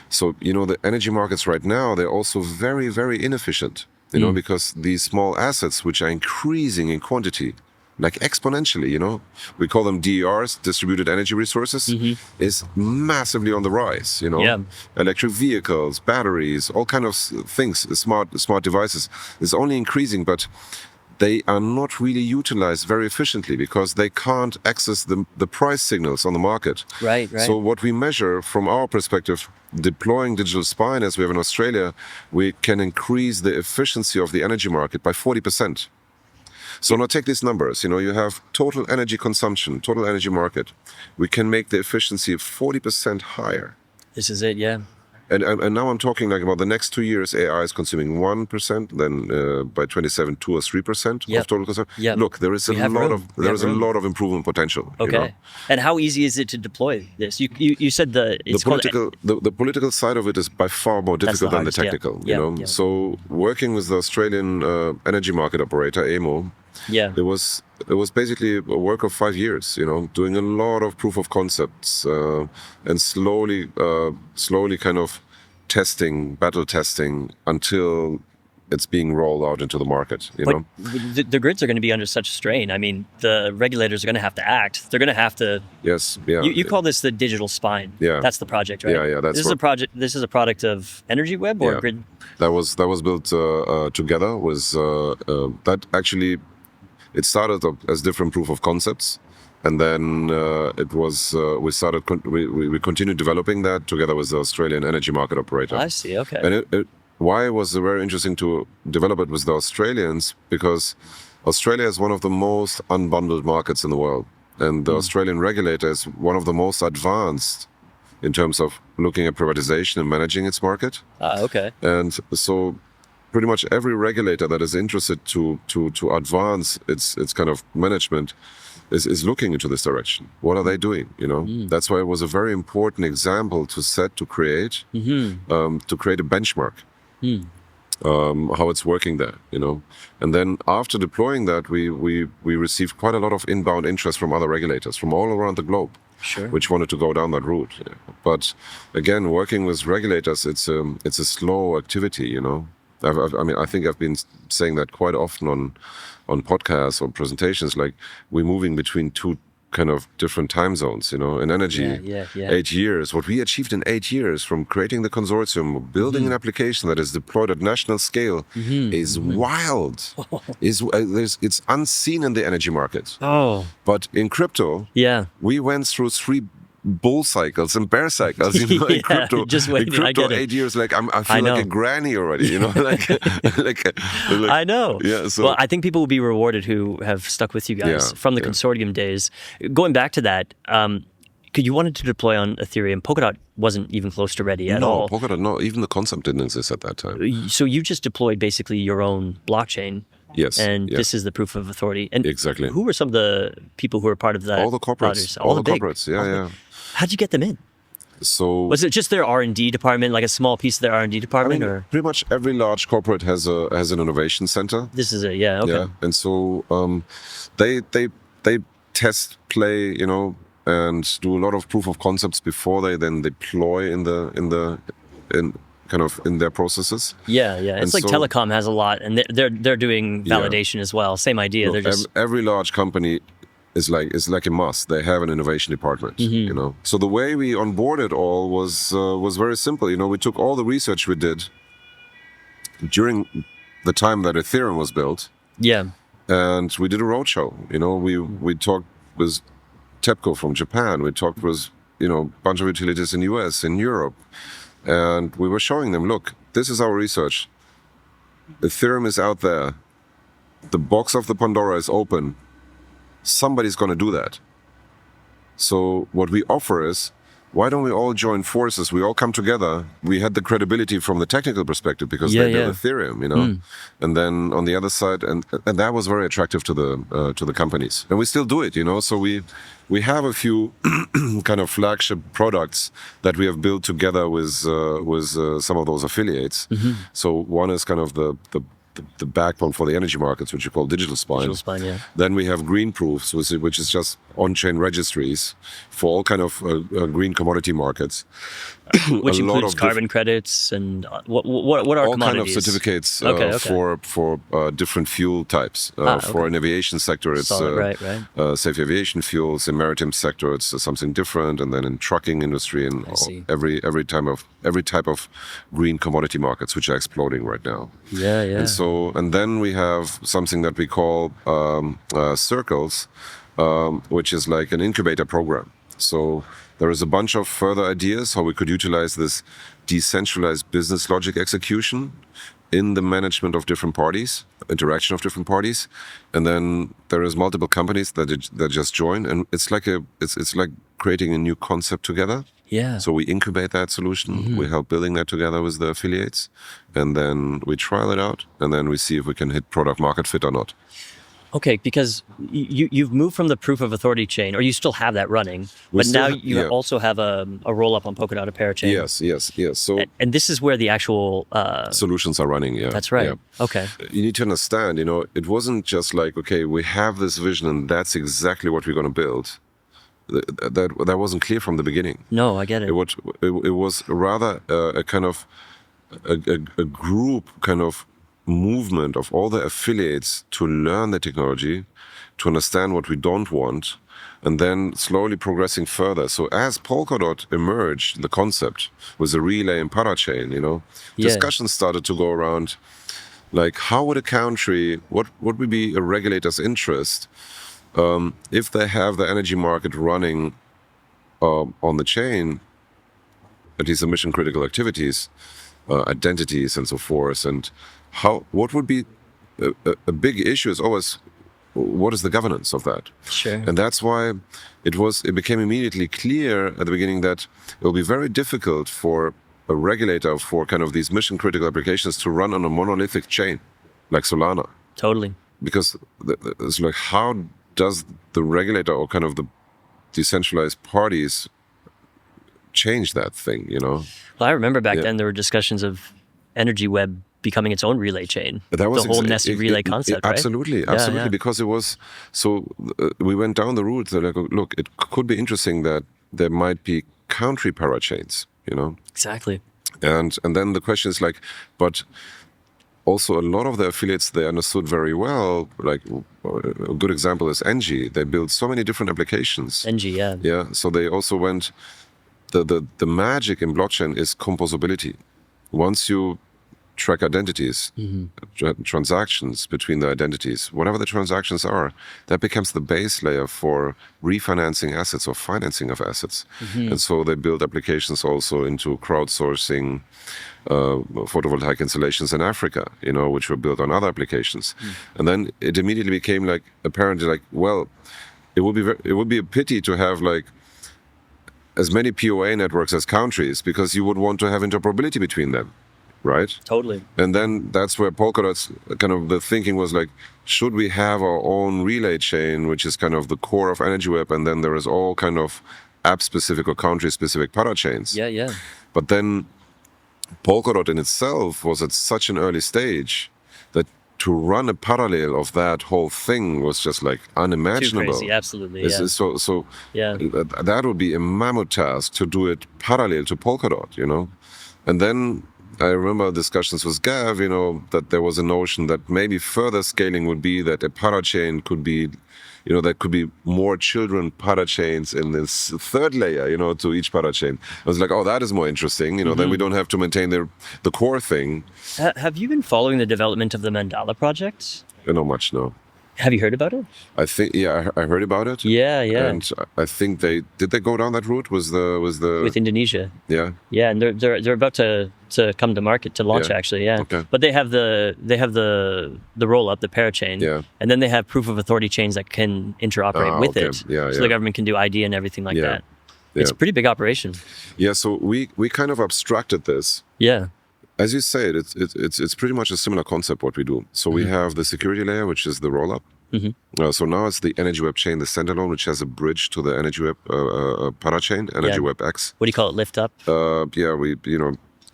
Speaker 1: so you know, the energy markets right now, they're also very, very inefficient. You know, because these small assets, which are increasing in quantity, like exponentially, you know, we call them DERs, distributed energy resources, is massively on the rise. You know, electric vehicles, batteries, all kind of things, smart devices is only increasing, but they are not really utilized very efficiently because they can't access the price signals on the market.
Speaker 2: Right.
Speaker 1: So what we measure from our perspective, deploying digital spine as we have in Australia, we can increase the efficiency of the energy market by 40%. So now take these numbers, you know, you have total energy consumption, total energy market. We can make the efficiency 40% higher.
Speaker 2: This is it, yeah.
Speaker 1: And now I'm talking like about the next 2 years, AI is consuming 1%, then by 27, 2 or 3% of total consumption.
Speaker 2: Yep.
Speaker 1: Look, there is a lot of improvement potential.
Speaker 2: Okay.
Speaker 1: You know?
Speaker 2: And how easy is it to deploy this? You said
Speaker 1: the political side of it is by far more difficult than the technical. You know, so working with the Australian energy market operator AEMO, it was basically a work of 5 years. You know, doing a lot of proof of concepts and slowly kind of battle testing until it's being rolled out into the market. You know,
Speaker 2: the grids are going to be under such strain. I mean, the regulators are going to have to act. They're going to have to.
Speaker 1: Yes. Yeah.
Speaker 2: You call this the digital spine.
Speaker 1: Yeah.
Speaker 2: That's the project, right?
Speaker 1: Yeah.
Speaker 2: This is a product of Energy Web or Grid.
Speaker 1: That was built together with that actually. It started up as different proof of concepts, and then we continued developing that together with the Australian energy market operator.
Speaker 2: I see. Okay.
Speaker 1: And why was it very interesting to develop it with the Australians? Because Australia is one of the most unbundled markets in the world, and the Australian regulator is one of the most advanced in terms of looking at privatization and managing its market.
Speaker 2: Okay.
Speaker 1: And so pretty much every regulator that is interested to advance its kind of management is looking into this direction. What are they doing? You know, that's why it was a very important example to create a benchmark, how it's working there. You know, and then after deploying that, we received quite a lot of inbound interest from other regulators from all around the globe.
Speaker 2: Sure.
Speaker 1: Which wanted to go down that route. But again, working with regulators, it's a slow activity. You know. I mean, I think I've been saying that quite often on podcasts or presentations. Like, we're moving between two kind of different time zones, in energy. 8 years. What we achieved in 8 years from creating the consortium, building an application that is deployed at national scale is wild. It's unseen in the energy market.
Speaker 2: Oh.
Speaker 1: But in crypto, we went through 3 bull cycles and bear cycles, in crypto.
Speaker 2: Just waiting.
Speaker 1: In crypto,
Speaker 2: I get it.
Speaker 1: 8 years, like I feel like a granny already, like
Speaker 2: I know.
Speaker 1: Yeah. So,
Speaker 2: well, I think people will be rewarded who have stuck with you guys from the consortium days. Going back to that, you wanted to deploy on Ethereum. Polkadot wasn't even close to ready at all.
Speaker 1: No, Polkadot, no. Even the concept didn't exist at that time.
Speaker 2: So you just deployed basically your own blockchain.
Speaker 1: Yes.
Speaker 2: And this is the proof of authority. And
Speaker 1: exactly.
Speaker 2: Who were some of the people who were part of that?
Speaker 1: All the corporates. All the corporates. Yeah.
Speaker 2: How'd you get them in?
Speaker 1: So
Speaker 2: was it just their R&D department, like a small piece of their R&D department, or
Speaker 1: pretty much every large corporate has an innovation center.
Speaker 2: This is it, okay.
Speaker 1: Yeah, and so they test, play, and do a lot of proof of concepts before they then deploy in their processes.
Speaker 2: Yeah. It's like telecom has a lot, and they're doing validation as well. Same idea.
Speaker 1: Look,
Speaker 2: they're just
Speaker 1: every large company is like a must. They have an innovation department, So the way we onboarded all was very simple. We took all the research we did during the time that Ethereum was built.
Speaker 2: Yeah.
Speaker 1: And we did a roadshow. We talked with TEPCO from Japan. We talked with a bunch of utilities in the US, in Europe, and we were showing them, look, this is our research. Ethereum is out there. The box of the Pandora is open. Somebody's going to do that. So what we offer is, why don't we all join forces? We all come together. We had the credibility from the technical perspective because they built Ethereum, And then on the other side, and that was very attractive to the companies. And we still do it, So we have a few kind of flagship products that we have built together with some of those affiliates. So one is kind of the backbone for the energy markets, which you call digital spine. Then we have green proofs, which is just on-chain registries for all kind of green commodity markets.
Speaker 2: Which includes carbon credits and what are
Speaker 1: all
Speaker 2: commodities?
Speaker 1: Kind of certificates for different fuel types. For an aviation sector, it's safe aviation fuels. In maritime sector, it's something different, and then in trucking industry and every type of green commodity markets, which are exploding right now. And then we have something that we call circles, which is like an incubator program. So there is a bunch of further ideas how we could utilize this decentralized business logic execution in the management of different parties, interaction of different parties, and then there is multiple companies that just join, and it's like creating a new concept together.
Speaker 2: Yeah.
Speaker 1: So we incubate that solution, we help building that together with the affiliates, and then we trial it out, and then we see if we can hit product market fit or not.
Speaker 2: Okay, because you've moved from the proof of authority chain, or you still have that running, but now you also have a roll-up on Polkadot, a parachain.
Speaker 1: Yes. So
Speaker 2: and this is where the actual
Speaker 1: solutions are running. Yeah,
Speaker 2: that's right.
Speaker 1: Yeah.
Speaker 2: Okay.
Speaker 1: You need to understand, it wasn't just like, okay, we have this vision and that's exactly what we're going to build. That wasn't clear from the beginning.
Speaker 2: No, I get it.
Speaker 1: It was rather a kind of a group kind of movement of all the affiliates to learn the technology, to understand what we don't want, and then slowly progressing further. So as Polkadot emerged, the concept was a relay and parachain, discussions started to go around, like how would a country, what would be a regulator's interest if they have the energy market running on the chain, at least the mission critical activities, identities and so forth, and what would be a big issue is always what is the governance of that?
Speaker 2: Sure.
Speaker 1: And that's why it became immediately clear at the beginning that it will be very difficult for a regulator for kind of these mission critical applications to run on a monolithic chain like Solana.
Speaker 2: Totally.
Speaker 1: Because it's like, how does the regulator or kind of the decentralized parties change that thing,
Speaker 2: Well, I remember back then there were discussions of Energy Web becoming its own relay chain.
Speaker 1: That was
Speaker 2: the whole nested relay concept, right?
Speaker 1: Absolutely, because it was so. We went down the route. Like, look, it could be interesting that there might be country parachains.
Speaker 2: Exactly.
Speaker 1: And then the question is like, but also, a lot of the affiliates, they understood very well, like a good example is Engie. They built so many different applications.
Speaker 2: Engie, yeah.
Speaker 1: Yeah, so they also went, the magic in blockchain is composability. Once you track identities, transactions between the identities, whatever the transactions are, that becomes the base layer for refinancing assets or financing of assets. And so they build applications also into crowdsourcing photovoltaic installations in Africa, which were built on other applications. And then it immediately became like, apparently like, well, it would be a pity to have like as many POA networks as countries, because you would want to have interoperability between them. Right?
Speaker 2: Totally.
Speaker 1: And then that's where Polkadot's kind of the thinking was like, should we have our own relay chain, which is kind of the core of EnergyWeb, and then there is all kind of app-specific or country-specific parachains.
Speaker 2: Yeah.
Speaker 1: But then Polkadot in itself was at such an early stage that to run a parallel of that whole thing was just like unimaginable.
Speaker 2: Too crazy, absolutely.
Speaker 1: So that would be a mammoth task to do it parallel to Polkadot, And then I remember discussions with Gav, that there was a notion that maybe further scaling would be that a parachain could be, there could be more children parachains in this third layer, to each parachain. I was like, oh, that is more interesting. Then we don't have to maintain the core thing.
Speaker 2: Have you been following the development of the Mandala project?
Speaker 1: Not much, no.
Speaker 2: Have you heard about it?
Speaker 1: I think, I heard about it.
Speaker 2: Yeah.
Speaker 1: And I think did they go down that route?
Speaker 2: With Indonesia.
Speaker 1: Yeah.
Speaker 2: Yeah, and they're about to come to market to launch actually. Yeah.
Speaker 1: Okay.
Speaker 2: But they have the roll up, the parachain.
Speaker 1: Yeah.
Speaker 2: And then they have proof of authority chains that can interoperate with it.
Speaker 1: Yeah.
Speaker 2: So the government can do ID and everything like that.
Speaker 1: Yeah.
Speaker 2: It's a pretty big operation.
Speaker 1: Yeah. So we kind of abstracted this.
Speaker 2: Yeah.
Speaker 1: As you say, it's pretty much a similar concept what we do. So we have the security layer, which is the rollup. So now it's the EnergyWeb chain, the standalone, which has a bridge to the EnergyWeb parachain, EnergyWeb X.
Speaker 2: What do you call it? Lift up?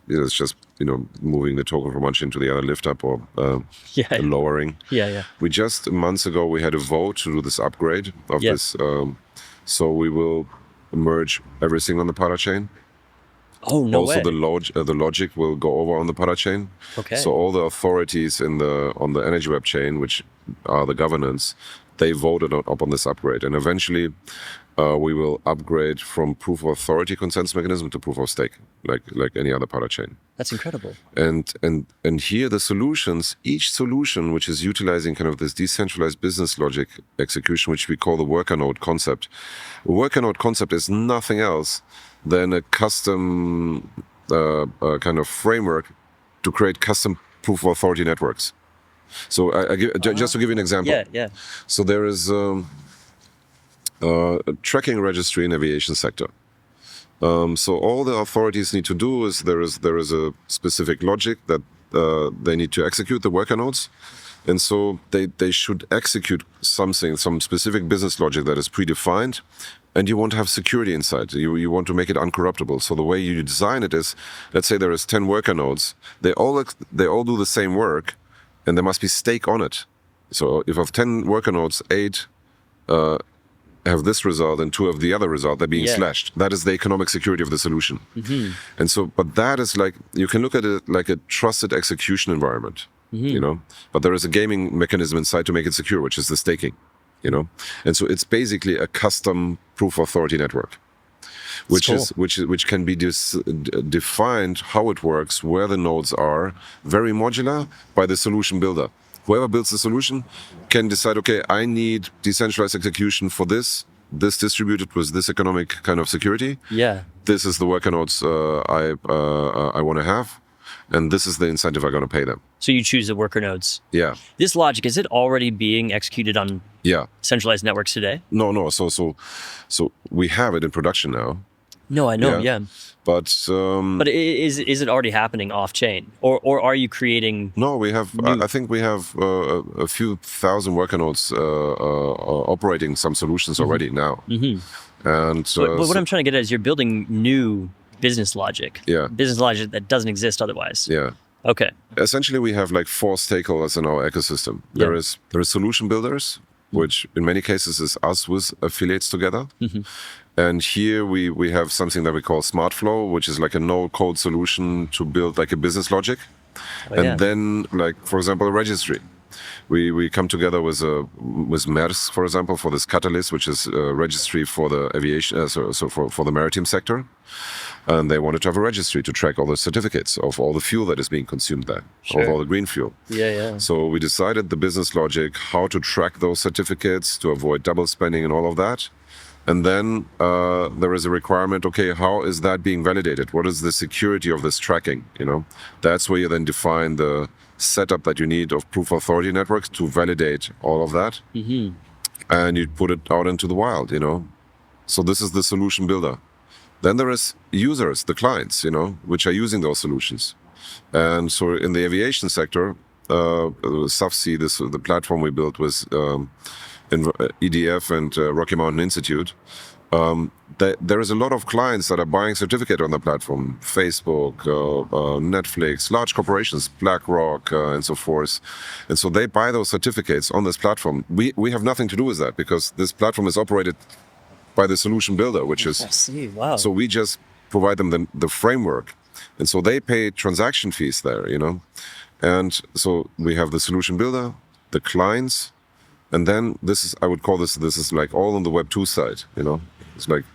Speaker 1: It's just moving the token from one chain to the other, lift up or lowering.
Speaker 2: Yeah.
Speaker 1: We just months ago we had a vote to do this upgrade of this. So we will merge everything on the parachain.
Speaker 2: Oh, no way.
Speaker 1: Also, the logic will go over on the parachain.
Speaker 2: Okay.
Speaker 1: So all the authorities on the EnergyWeb chain, which are the governance, they voted up on this upgrade. And eventually, we will upgrade from proof of authority consensus mechanism to proof of stake, like any other parachain.
Speaker 2: That's incredible.
Speaker 1: And here the solutions, each solution which is utilizing kind of this decentralized business logic execution, which we call the worker node concept. A worker node concept is nothing else than a custom kind of framework to create custom proof of authority networks. So just to give you an example.
Speaker 2: Yeah.
Speaker 1: So there is a tracking registry in aviation sector. So all the authorities need to do is there is a specific logic that they need to execute the worker nodes. And so they should execute some specific business logic that is predefined. And you want to have security inside. You want to make it uncorruptible. So the way you design it is, let's say there is 10 worker nodes. They all do the same work, and there must be stake on it. So if of 10 worker nodes, 8 have this result and 2 have the other result, they're being slashed. That is the economic security of the solution. And so, but that is like, you can look at it like a trusted execution environment, But there is a gaming mechanism inside to make it secure, which is the staking. And so it's basically a custom proof of authority network, which can be defined how it works, where the nodes are, very modular by the solution builder. Whoever builds the solution can decide, okay, I need decentralized execution for this distributed with this economic kind of security.
Speaker 2: Yeah.
Speaker 1: This is the worker nodes I want to have. And this is the incentive I'm going to pay them.
Speaker 2: So you choose the worker nodes.
Speaker 1: Yeah.
Speaker 2: This logic, is it already being executed on centralized networks today?
Speaker 1: No. So we have it in production now.
Speaker 2: No, I know. Yeah.
Speaker 1: But
Speaker 2: is it already happening off chain, or are you creating?
Speaker 1: No, we have. I think we have a few thousand worker nodes operating some solutions already now. And
Speaker 2: but what I'm trying to get at is you're building new business logic.
Speaker 1: Yeah.
Speaker 2: Business logic that doesn't exist otherwise.
Speaker 1: Yeah.
Speaker 2: Okay.
Speaker 1: Essentially, we have like 4 stakeholders in our ecosystem. There is solution builders, which in many cases is us with affiliates together. And here we have something that we call Smart Flow, which is like a no-code solution to build like a business logic. And then, like, for example, a registry. We come together with Maersk, for example, for this Catalyst, which is a registry for the aviation, for the maritime sector. And they wanted to have a registry to track all the certificates of all the fuel that is being consumed there, of all the green fuel. So we decided the business logic, how to track those certificates to avoid double spending and all of that. And then there is a requirement, okay, how is that being validated? What is the security of this tracking? That's where you then define the setup that you need of proof of authority networks to validate all of that. And you put it out into the wild, So this is the solution builder. Then there is users, the clients, which are using those solutions. And so in the aviation sector, SAFSI, the platform we built with EDF and Rocky Mountain Institute, there is a lot of clients that are buying certificate on the platform. Facebook, Netflix, large corporations, BlackRock, and so forth. And so they buy those certificates on this platform. We have nothing to do with that because this platform is operated by the solution builder, which is...
Speaker 2: I see, wow.
Speaker 1: So we just provide them the framework. And so they pay transaction fees there, And so we have the solution builder, the clients, and then I would call this is like all on the Web 2 side, It's like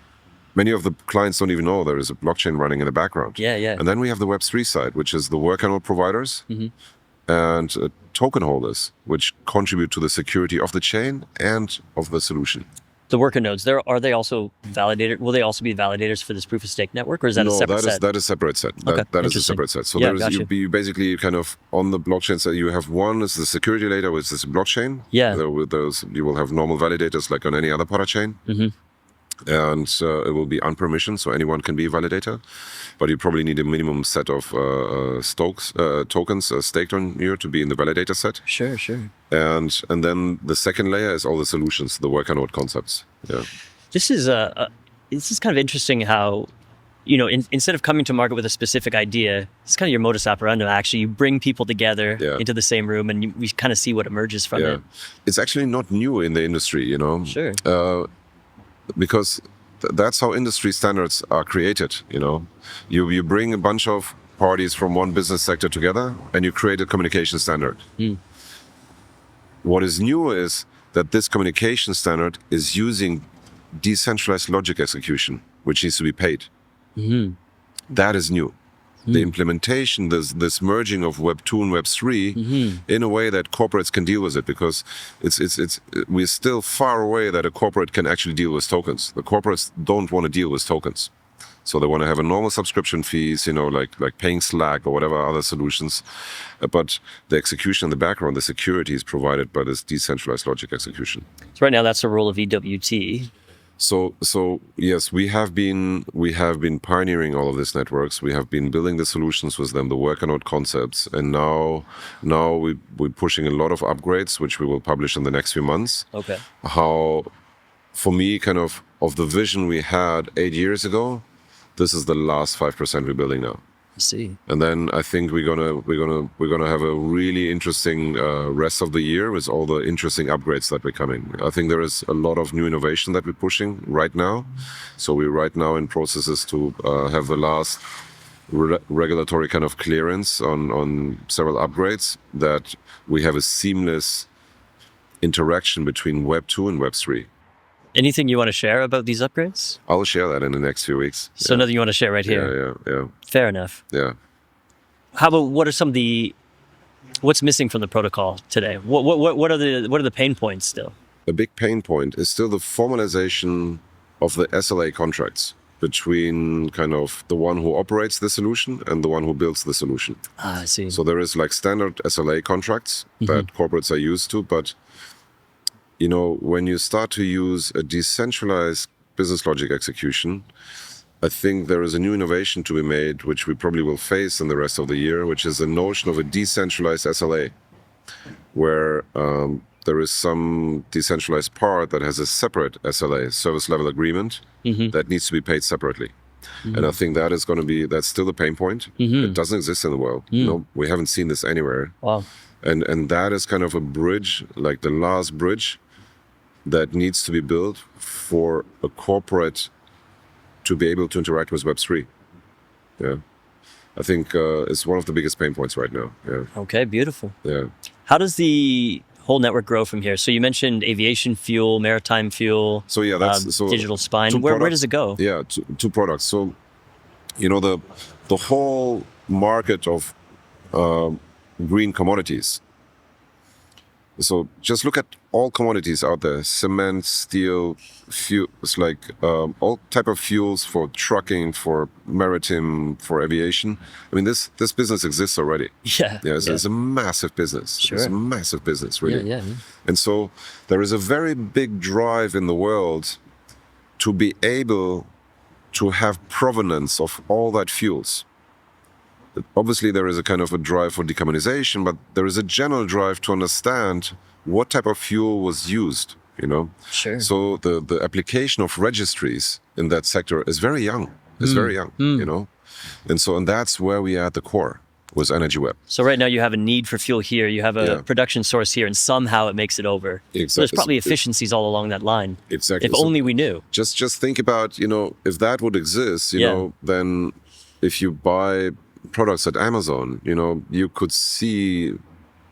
Speaker 1: many of the clients don't even know there is a blockchain running in the background. And then we have the Web 3 side, which is the worker node providers and token holders, which contribute to the security of the chain and of the solution.
Speaker 2: The worker nodes, are they also validated? Will they also be validators for this proof of stake network, or is that a separate set?
Speaker 1: That is a separate set. That is a separate set. So you basically kind of on the blockchain side, you have one is the security layer, which is a blockchain. With those, you will have normal validators like on any other parachain. And it will be unpermissioned, so anyone can be a validator. But you probably need a minimum set of tokens staked on you to be in the validator set.
Speaker 2: Sure.
Speaker 1: And then the second layer is all the solutions, the worker node concepts.
Speaker 2: This is kind of interesting how, instead of coming to market with a specific idea, it's kind of your modus operandi. Actually, you bring people together into the same room, and we kind of see what emerges from it.
Speaker 1: It's actually not new in the industry,
Speaker 2: Sure.
Speaker 1: Because that's how industry standards are created. You bring a bunch of parties from one business sector together, and you create a communication standard. What is new is that this communication standard is using decentralized logic execution, which needs to be paid. That is new. The implementation, this merging of Web 2 and Web 3 in a way that corporates can deal with it, because we're still far away that a corporate can actually deal with tokens. The corporates don't want to deal with tokens. So they want to have a normal subscription fees, like paying Slack or whatever other solutions. But the execution in the background, the security is provided by this decentralized logic execution.
Speaker 2: So right now that's the role of EWT.
Speaker 1: So yes, we have been pioneering all of these networks. We have been building the solutions with them, the worker node concepts, and now we're pushing a lot of upgrades, which we will publish in the next few months.
Speaker 2: Okay.
Speaker 1: How, for me, kind of the vision we had 8 years ago, this is the last 5% we're building now.
Speaker 2: I see.
Speaker 1: And then I think we're gonna have a really interesting rest of the year with all the interesting upgrades that we're coming. I think there is a lot of new innovation that we're pushing right now. So we're right now in processes to have the last regulatory kind of clearance on several upgrades, that we have a seamless interaction between Web 2 and Web 3.
Speaker 2: Anything you want to share about these upgrades?
Speaker 1: I'll share that in the next few weeks.
Speaker 2: So nothing you want to share right here?
Speaker 1: Yeah.
Speaker 2: Fair enough.
Speaker 1: Yeah.
Speaker 2: How about what's missing from the protocol today? What are the pain points still?
Speaker 1: A big pain point is still the formalization of the SLA contracts between kind of the one who operates the solution and the one who builds the solution.
Speaker 2: I see.
Speaker 1: So there is like standard SLA contracts that corporates are used to, but when you start to use a decentralized business logic execution, I think there is a new innovation to be made, which we probably will face in the rest of the year, which is the notion of a decentralized SLA, where there is some decentralized part that has a separate SLA, service level agreement, that needs to be paid separately. And I think that's still a pain point. It doesn't exist in the world. We haven't seen this anywhere.
Speaker 2: Wow.
Speaker 1: And that is kind of a bridge, like the last bridge, that needs to be built for a corporate to be able to interact with Web3. Yeah. I think is one of the biggest pain points right now. Yeah.
Speaker 2: Okay, beautiful.
Speaker 1: Yeah.
Speaker 2: How does the whole network grow from here? So you mentioned aviation fuel, maritime fuel.
Speaker 1: So yeah, that's
Speaker 2: digital spine.
Speaker 1: two
Speaker 2: Where
Speaker 1: products.
Speaker 2: does it go?
Speaker 1: Yeah, two products. So, the whole market of green commodities. So just look at all commodities out there: cement, steel, fuels, like all type of fuels for trucking, for maritime, for aviation. I mean, this business exists already.
Speaker 2: Yeah.
Speaker 1: Yeah, it's a massive business.
Speaker 2: Sure.
Speaker 1: It's a massive business, really.
Speaker 2: Yeah.
Speaker 1: And so there is a very big drive in the world to be able to have provenance of all that fuels. Obviously, there is a kind of a drive for decarbonization, but there is a general drive to understand what type of fuel was used,
Speaker 2: Sure.
Speaker 1: So the application of registries in that sector is very young. It's very young, And that's where we are at the core with Energy Web.
Speaker 2: So right now you have a need for fuel here, you have a production source here, and somehow it makes it over.
Speaker 1: Exactly.
Speaker 2: So there's probably efficiencies all along that line.
Speaker 1: Exactly.
Speaker 2: If only we knew.
Speaker 1: Just think about, if that would exist, then if you buy products at Amazon, you could see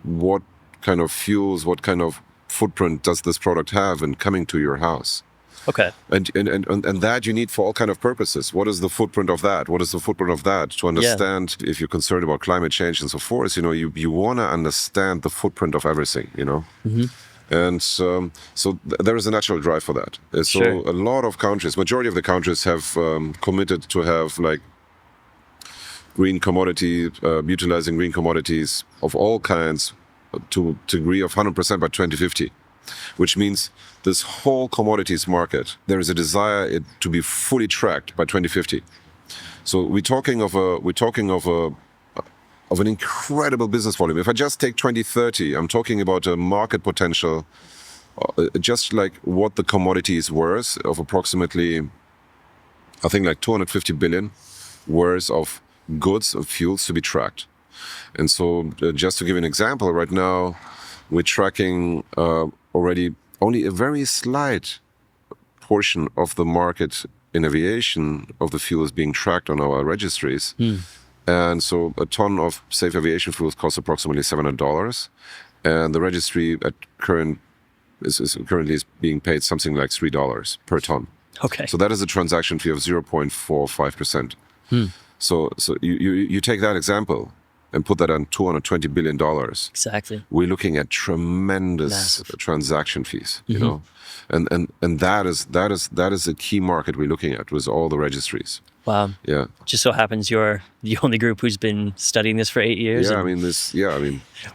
Speaker 1: what kind of fuels, what kind of footprint does this product have in coming to your house.
Speaker 2: Okay.
Speaker 1: And that you need for all kind of purposes. What is the footprint of that? What is the footprint of that? To understand if you're concerned about climate change and so forth, you want to understand the footprint of everything,
Speaker 2: Mm-hmm.
Speaker 1: And so there is a natural drive for that. So
Speaker 2: Sure.
Speaker 1: a lot of countries, majority of the countries have committed to have like green commodity, utilizing green commodities of all kinds to a degree of 100% by 2050, which means this whole commodities market, there is a desire it to be fully tracked by 2050. So we're talking of an incredible business volume. If I just take 2030, I'm talking about a market potential, just like what the commodity is worth, of approximately, I think like 250 billion worth of goods and fuels to be tracked. And so just to give you an example, right now we're tracking already only a very slight portion of the market in aviation of the fuel is being tracked on our registries. And so a ton of safe aviation fuels costs approximately $700. And the registry at currently is being paid something like $3 per ton.
Speaker 2: Okay.
Speaker 1: So that is a transaction fee of 0.45%. So you take that example and put that on $220 billion.
Speaker 2: Exactly.
Speaker 1: We're looking at tremendous transaction fees, and that is a key market we're looking at with all the registries.
Speaker 2: Wow.
Speaker 1: Yeah.
Speaker 2: Just so happens you're the only group who's been studying this for 8 years.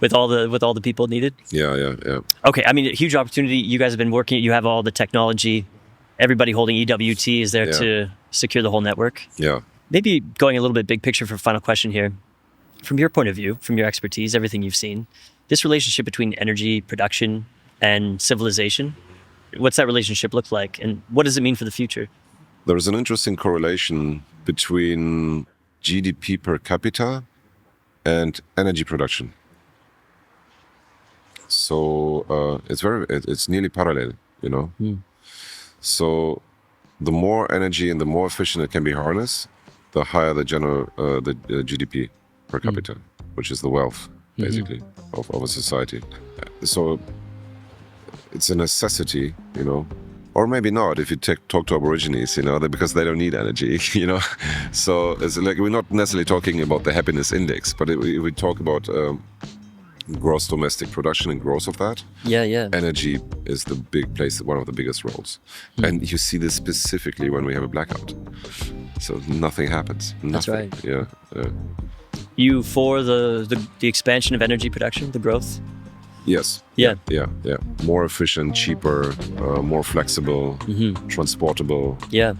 Speaker 1: With
Speaker 2: all the people needed.
Speaker 1: Yeah.
Speaker 2: Okay. I mean, a huge opportunity. You guys have been working. You have all the technology. Everybody holding EWT is there to secure the whole network.
Speaker 1: Yeah.
Speaker 2: Maybe going a little bit big picture for a final question here. From your point of view, from your expertise, everything you've seen, this relationship between energy production and civilization, what's that relationship look like? And what does it mean for the future?
Speaker 1: There is an interesting correlation between GDP per capita and energy production. So it's nearly parallel, So the more energy and the more efficient it can be harnessed, the higher the GDP per capita, which is the wealth, basically, of a society. So it's a necessity, or maybe not if you talk to Aborigines, because they don't need energy, So it's like we're not necessarily talking about the happiness index, but we talk about gross domestic production and growth of that.
Speaker 2: Yeah.
Speaker 1: Energy is the big place, one of the biggest roles. And you see this specifically when we have a blackout. So nothing happens. Nothing.
Speaker 2: That's right.
Speaker 1: Yeah.
Speaker 2: You for the expansion of energy production, the growth?
Speaker 1: Yes.
Speaker 2: Yeah.
Speaker 1: More efficient, cheaper, more flexible, transportable.
Speaker 2: Yeah.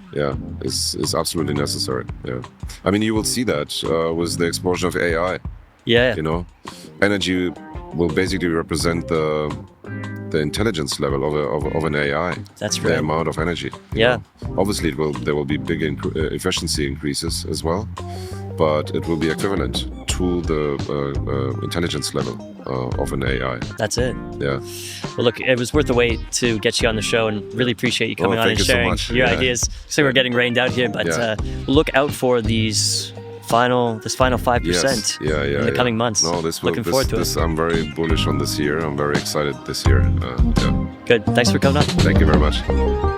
Speaker 1: Is absolutely necessary. Yeah. I mean, you will see that with the explosion of AI.
Speaker 2: Yeah.
Speaker 1: Energy will basically represent the intelligence level of an AI.
Speaker 2: That's right.
Speaker 1: The amount of energy.
Speaker 2: Yeah.
Speaker 1: Obviously, there will be big efficiency increases as well, but it will be equivalent to the intelligence level of an AI.
Speaker 2: That's it.
Speaker 1: Yeah.
Speaker 2: Well, look, it was worth the wait to get you on the show, and really appreciate you coming on and sharing
Speaker 1: so much.
Speaker 2: your ideas. So we're getting rained out here, but look out for these final 5%
Speaker 1: Yes. Yeah,
Speaker 2: in the coming months.
Speaker 1: No,
Speaker 2: Looking forward to it.
Speaker 1: I'm very bullish on this year. I'm very excited this year. Yeah.
Speaker 2: Good. Thanks for coming on.
Speaker 1: Thank you very much.